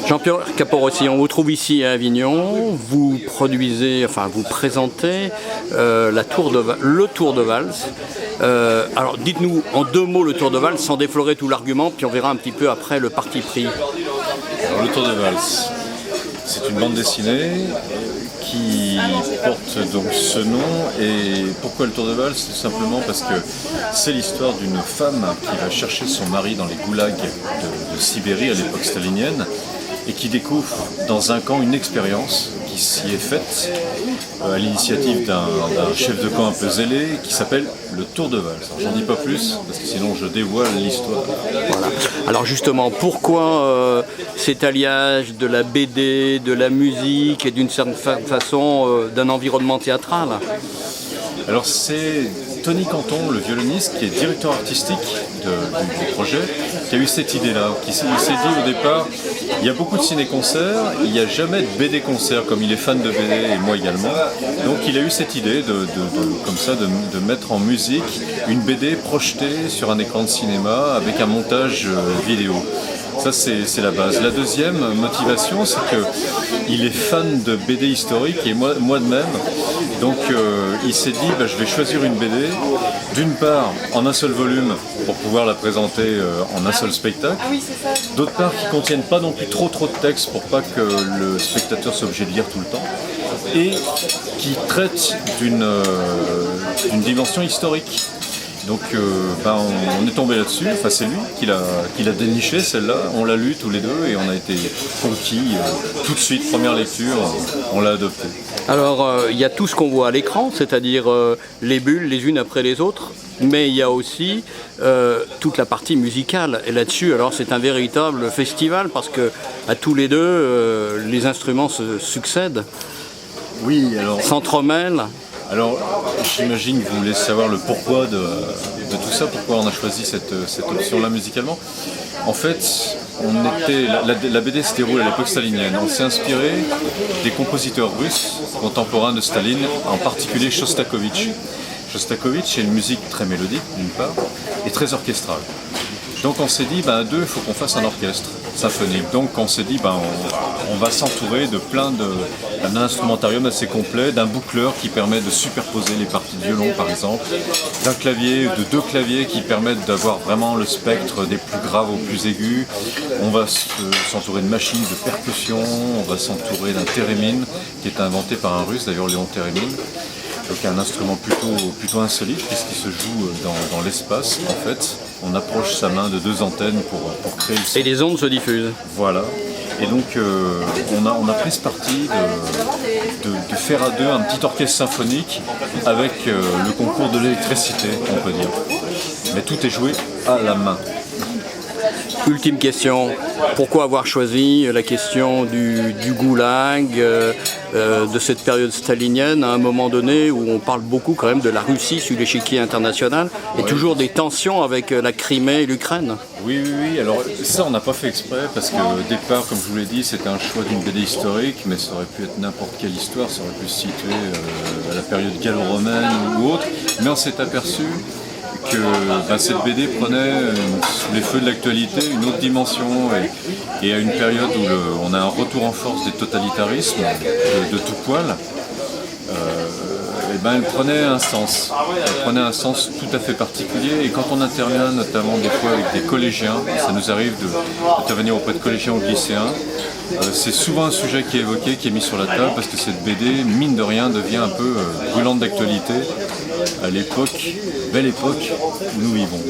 Jean-Pierre Caporossi, on vous trouve ici à Avignon, vous produisez, enfin vous présentez le Tour de Valse. Alors dites-nous en 2 mots le Tour de Valse sans déflorer tout l'argument, puis on verra un petit peu après le parti pris. Alors, le Tour de Valse, c'est une bande dessinée qui porte donc ce nom. Et pourquoi le Tour de Valse? Tout simplement parce que c'est l'histoire d'une femme qui va chercher son mari dans les goulags de Sibérie à l'époque stalinienne et qui découvre dans un camp une expérience qui s'y est faite à l'initiative d'un chef de camp un peu zélé qui s'appelle le Tour de Valse. J'en dis pas plus parce que sinon je dévoile l'histoire. Voilà. Alors justement, pourquoi cet alliage de la BD, de la musique et d'une certaine façon d'un environnement théâtral? Alors c'est Tony Canton, le violoniste, qui est directeur artistique du projet, qui a eu cette idée-là, qui s'est dit au départ, il y a beaucoup de ciné-concerts, il n'y a jamais de BD-concerts, comme il est fan de BD et moi également. Donc il a eu cette idée de mettre en musique une BD projetée sur un écran de cinéma avec un montage vidéo. Ça c'est la base. La deuxième motivation, c'est qu'il est fan de BD historique et moi de même. Donc il s'est dit, je vais choisir une BD, d'une part en un seul volume pour pouvoir la présenter en un seul spectacle, d'autre part qui ne contiennent pas non plus trop de texte pour pas que le spectateur soit obligé de lire tout le temps, et qui traite d'une dimension historique. Donc on est tombé là-dessus, enfin c'est lui qui l'a déniché celle-là, on l'a lu tous les deux et on a été conquis tout de suite, première lecture, on l'a adopté. Alors il y a tout ce qu'on voit à l'écran, c'est-à-dire les bulles les unes après les autres, mais il y a aussi toute la partie musicale. Et là-dessus, alors c'est un véritable festival parce que à tous les deux, les instruments se succèdent, s'entremêlent. Alors, j'imagine que vous voulez savoir le pourquoi de tout ça, pourquoi on a choisi cette option-là musicalement. En fait, la BD se déroule à l'époque stalinienne. On s'est inspiré des compositeurs russes contemporains de Staline, en particulier Shostakovich. Shostakovich est une musique très mélodique, d'une part, et très orchestrale. Donc on s'est dit, à deux, il faut qu'on fasse un orchestre symphonique. Donc on s'est dit, on va s'entourer de d'un instrumentarium assez complet, d'un boucleur qui permet de superposer les parties de violon par exemple, d'un clavier, de 2 claviers qui permettent d'avoir vraiment le spectre des plus graves aux plus aigus. On va s'entourer de machines de percussion, on va s'entourer d'un thérémine qui est inventé par un russe, d'ailleurs Léon Thérémine. Donc un instrument plutôt insolite puisqu'il se joue dans l'espace en fait. On approche sa main de 2 antennes pour créer le son. Et les ondes se diffusent. Voilà. Et donc on a pris ce parti de faire à deux un petit orchestre symphonique avec le concours de l'électricité, on peut dire. Mais tout est joué à la main. Ultime question, pourquoi avoir choisi la question du goulag, de cette période stalinienne, à un moment donné où on parle beaucoup quand même de la Russie sur l'échiquier international, et toujours des tensions avec la Crimée et l'Ukraine? Oui, alors ça on n'a pas fait exprès, parce qu'au départ, comme je vous l'ai dit, c'était un choix d'une BD historique, mais ça aurait pu être n'importe quelle histoire, ça aurait pu se situer à la période gallo-romaine ou autre, mais on s'est aperçu que cette BD prenait, sous les feux de l'actualité, une autre dimension et à une période où on a un retour en force des totalitarismes de tout poil, elle prenait un sens. Elle prenait un sens tout à fait particulier et quand on intervient notamment des fois avec des collégiens, ça nous arrive d'intervenir auprès de collégiens ou de lycéens, c'est souvent un sujet qui est évoqué, qui est mis sur la table parce que cette BD, mine de rien, devient un peu brûlante d'actualité à l'époque, belle époque où nous vivons.